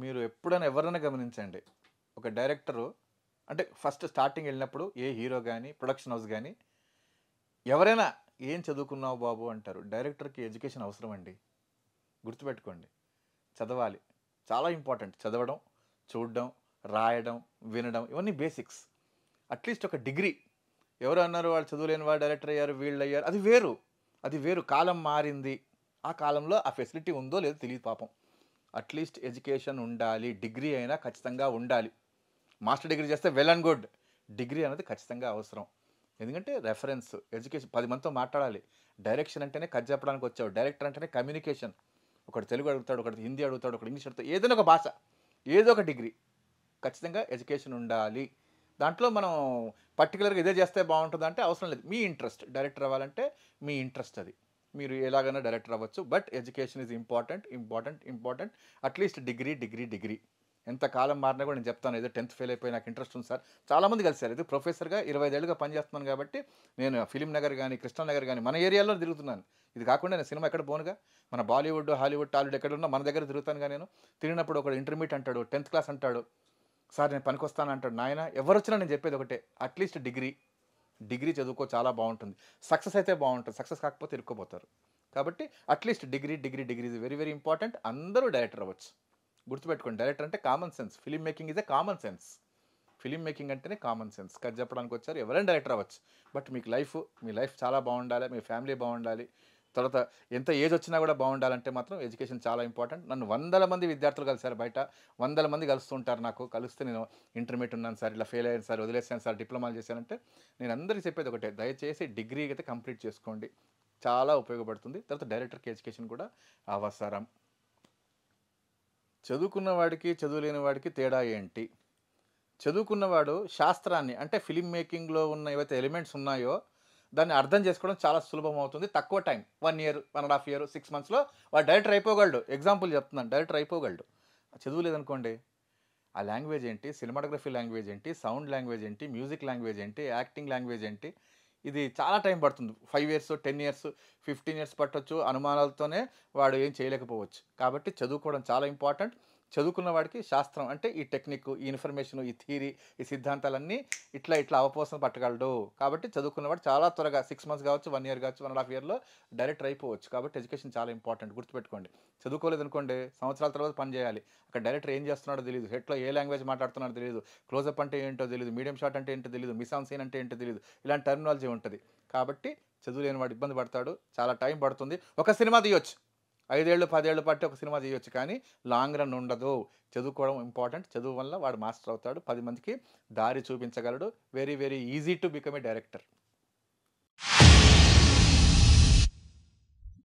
మీరు ఎప్పుడైనా ఎవరైనా గమనించండి. ఒక డైరెక్టరు అంటే ఫస్ట్ స్టార్టింగ్ వెళ్ళినప్పుడు ఏ హీరో గాని, ప్రొడక్షన్ హౌస్ గాని ఎవరైనా "ఏం చదువుకున్నావు బాబు" అంటారు. డైరెక్టర్‌కి ఎడ్యుకేషన్ అవసరం అండి. గుర్తుపెట్టుకోండి. చదవాలి. చాలా ఇంపార్టెంట్. చదవడం, చూడడం, రాయడం, వినడం ఇవన్నీ బేసిక్స్. అట్‌లీస్ట్ ఒక డిగ్రీ. ఎవరో అన్నారు వాళ్ళు చదువులేని వాళ్ళు డైరెక్టర్ అయ్యారు, వీళ్ళయ్యారు. అది వేరు. అది వేరు. కాలం మారింది. ఆ కాలంలో ఆ ఫెసిలిటీ ఉందో లేదో తెలీదు పాపం. అట్‌లీస్ట్ ఎడ్యుకేషన్ ఉండాలి. డిగ్రీ అయినా ఖచ్చితంగా ఉండాలి. మాస్టర్ డిగ్రీ చేస్తే వెల్ అండ్ గుడ్. డిగ్రీ అనేది ఖచ్చితంగా అవసరం. ఎందుకంటే రెఫరెన్స్, ఎడ్యుకేషన్ 10 మందితో మాట్లాడాలి. డైరెక్షన్ అంటేనే కథ చెప్పడానికి వచ్చావు. డైరెక్టర్ అంటేనే కమ్యూనికేషన్. ఒకడు తెలుగు అడుగుతాడు, ఒకడు హిందీ అడుగుతాడు, ఒకడు ఇంగ్లీష్ అడుగుతాడు. ఏదైనా ఒక భాష, ఏదో ఒక డిగ్రీ. ఖచ్చితంగా ఎడ్యుకేషన్ ఉండాలి. దాంట్లో మనం పర్టికులర్‌గా ఇదే చేస్తే బాగుంటుందంటే అవసరం లేదు. మీ ఇంట్రెస్ట్. డైరెక్టర్ అవ్వాలంటే మీ ఇంట్రెస్ట్ అది. మీరు ఎలాగైనా డైరెక్టర్ అవ్వచ్చు. But education is important, important, important. At least degree, degree, degree. ఎంత కాలం మారినా కూడా నేను చెప్తాను. ఏదో 10థ్ ఫెయిల్ అయిపోయి నాకు ఇంట్రెస్ట్ ఉంది సార్. చాలామంది కలిసారు. ఇది ప్రొఫెసర్‌గా 25 ఏళ్లుగా పనిచేస్తున్నాను కాబట్టి నేను ఫిల్మ్ నగర్ గాని, కృష్ణానగర్ గాని మన ఏరియాలో తిరుగుతున్నాను. ఇది కాకుండా నేను సినిమా ఎక్కడ పోనుగా. మన బాలీవుడ్, హాలీవుడ్, టాలీవుడ్ ఎక్కడున్నా మన దగ్గర తిరుగుతానుగా నేను. తిరిగినప్పుడు ఒకడు ఇంటర్మీడియేట్ అంటాడు, 10థ్ క్లాస్ అంటాడు. సార్ నేను పనికొస్తాను అంటాడు. నాయన ఎవరొచ్చినా నేను చెప్పేది ఒకటే. At least degree. డిగ్రీ చదువుకో చాలా బాగుంటుంది. సక్సెస్ అయితే బాగుంటుంది. సక్సెస్ కాకపోతే ఇరుక్కుపోతారు. కాబట్టి at least degree, degree, degree is very, very important. అందరూ డైరెక్టర్ అవ్వచ్చు. గుర్తుపెట్టుకోండి. డైరెక్టర్ అంటే common sense. Film making is a common sense. Film making అంటేనే కామన్ సెన్స్. కథ చెప్పడానికి వచ్చారు. ఎవరైనా డైరెక్టర్ అవ్వచ్చు. బట్ మీకు మీ లైఫ్ చాలా బాగుండాలి. మీ ఫ్యామిలీ బాగుండాలి. తర్వాత ఎంత ఏజ్ వచ్చినా కూడా బాగుండాలంటే మాత్రం ఎడ్యుకేషన్ చాలా ఇంపార్టెంట్. నన్ను వందల మంది విద్యార్థులు కలిసారు బయట. వందల మంది కలుస్తుంటారు నాకు. కలిస్తే నేను ఇంటర్మీడియట్ ఉన్నాను సార్, ఇలా ఫెయిల్ అయ్యాను సార్, వదిలేసాను సార్, డిప్లొమాలు చేశానంటే నేను అందరికీ చెప్పేది ఒకటే. దయచేసి డిగ్రీ అయితే కంప్లీట్ చేసుకోండి. చాలా ఉపయోగపడుతుంది. తర్వాత డైరెక్టర్కి ఎడ్యుకేషన్ కూడా అవసరం. చదువుకున్న వాడికి, చదువులేని వాడికి తేడా ఏంటి? చదువుకున్నవాడు శాస్త్రాన్ని అంటే ఫిల్మ్ మేకింగ్‌లో ఉన్న ఏవైతే ఎలిమెంట్స్ ఉన్నాయో, దాన్ని అర్థం చేసుకోవడం చాలా సులభం అవుతుంది. తక్కువ టైం 1 ఇయర్, 1 ½ ఇయర్, 6 మంత్స్‌లో వాడు డైరెక్టర్ అయిపోగలడు. ఎగ్జాంపుల్ చెప్తున్నాను. డైరెక్టర్ అయిపోగలడు. చదువు లేదనుకోండి, ఆ లాంగ్వేజ్ ఏంటి, సినిమాటోగ్రఫీ లాంగ్వేజ్ ఏంటి, సౌండ్ లాంగ్వేజ్ ఏంటి, మ్యూజిక్ లాంగ్వేజ్ ఏంటి, యాక్టింగ్ లాంగ్వేజ్ ఏంటి, ఇది చాలా టైం పడుతుంది. 5 ఇయర్స్, 10 ఇయర్స్, 15 ఇయర్స్ పట్టొచ్చు. అనుమానాలతోనే వాడు ఏం చేయలేకపోవచ్చు. కాబట్టి చదువుకోవడం చాలా ఇంపార్టెంట్. చదువుకున్న వాడికి శాస్త్రం అంటే ఈ టెక్నిక్, ఈ ఇన్ఫర్మేషన్, ఈ థియరీ, ఈ సిద్ధాంతాలన్నీ ఇట్లా ఇట్లా అవపోసన పట్టగలడు. కాబట్టి చదువుకున్నవాడు చాలా త్వరగా 6 మంత్స్ కావచ్చు, 1 ఇయర్ కావచ్చు, 1 ½ ఇయర్‌లో డైరెక్టర్ అయిపోవచ్చు. కాబట్టి ఎడ్యుకేషన్ చాలా ఇంపార్టెంట్. గుర్తుపెట్టుకోండి. చదువుకోలేదనుకోండి, సంవత్సరాల తర్వాత పని చేయాలి. అక్కడ డైరెక్టర్ ఏం చేస్తున్నాడో తెలీదు. సెట్‌లో ఏ లాంగ్వేజ్ మాట్లాడుతున్నాడో తెలీదు. క్లోజప్ అంటే ఏంటో తెలీదు. మీడియం షాట్ అంటే ఏంటో తెలీదు. మిస్ ఆన్ సీన్ అంటే ఏంటో తెలీదు. ఇలాంటి టెర్మినాలజీ ఉంటది. కాబట్టి చదువు లేని వాడు ఇబ్బంది పడతాడు. చాలా టైం పడుతుంది. ఒక సినిమా తీయొచ్చు. 5 ఏళ్ళు, 10 ఏళ్ళు పట్టి ఒక సినిమా తీయొచ్చు. కానీ లాంగ్ రన్ ఉండదు. చదువుకోవడం ఇంపార్టెంట్. చదువు వల్ల వాడు మాస్టర్ అవుతాడు. 10 మందికి దారి చూపించగలడు. Very, very easy to become a director.